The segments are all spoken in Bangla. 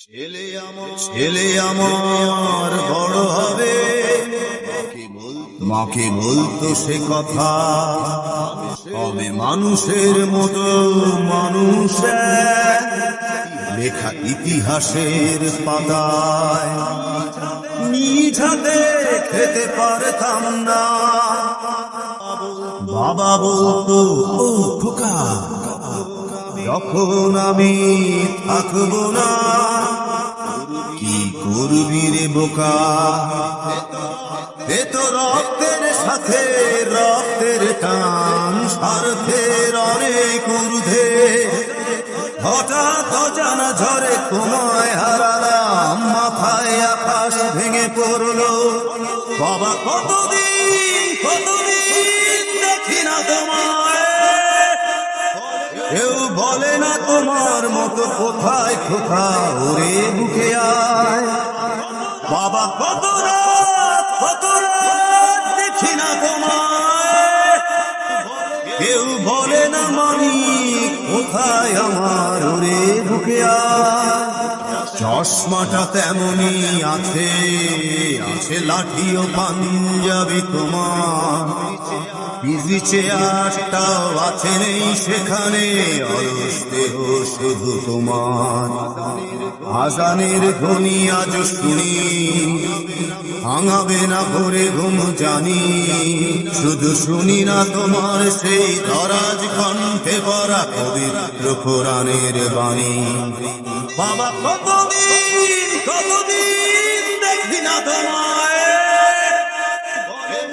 ছেলে আমার বড় হবে, মাকে বলতো সে কথা, হবে মানুষের মতো মানুষ, লেখা ইতিহাসের পাতায়। নিজ হাতে খেতে পারতাম না, বাবা বলতো ও খোকা, যখন আমি থাকবো না, কি করবি রে বোকা। এ তো রক্তের সাথে রক্তের টান, স্বার্থের অনেক ঊর্ধ্বে, হঠাৎ অজানা ঝড়ে তোমায় হারালাম, মাথায় আকাশ ভেঙে পড়লো। বাবা কতদিন দেখি না তোমায়, কেউ বলে না তোমার মতো কোথায় খোকা, ওরে বুকে আয়। বাবা কত রাত দেখি না তোমায়, কেউ বলে না মানি কোথায় আমার, ওরে বুকে আয়। চশমাটা তেমনি আছে, আছে লাঠি ও পাঞ্জাবি তোমার, বিজি চেয়ারটাও আছে নেই সেখানে, অলস দেহ শুধু তোমার। আজানের ধ্বনি আজ শুনি, ভাঙাবে না ভোরে ঘুম জানি, শুধু শুনি না তোমার সেই দরাজ কণ্ঠে পড়া পবিত্র কোরআনের বাণী। বাবা কতদিন দেখি না তোমায়,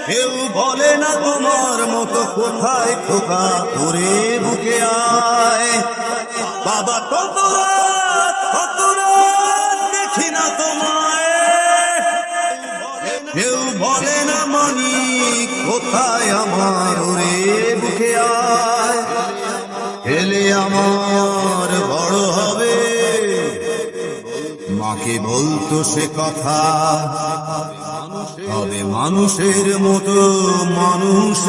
কেউ বলে না তোমার মতো কোথায় খোকা, ওরে বুকে আয়। বাবা কত রাত দেখি না তোমায়, কেউ বলে না মানি কোথায় আমার, ওরে বুকে আয়। ছেলে আমার বড় হবে, মাকে বলতো সে কথা, হবে মানুষের মতো মানুষ,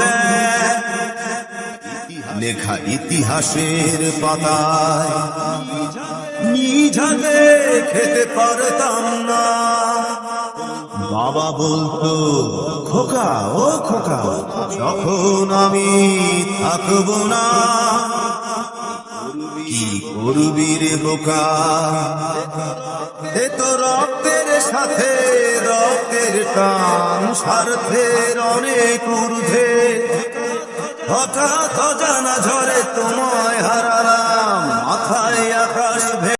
লেখা ইতিহাসের পাতায়। নিজ হাতে খেতে পারতাম না, বাবা বলতো খোকা ও খোকা, যখন আমি থাকবো না, কি করবি রে বোকা। এ তো রক্তের সাথে রক্তের টান, স্বার্থের অনেক ঊর্ধ্বে, হঠাৎ অজানা ঝড়ে তোমায় হারালাম,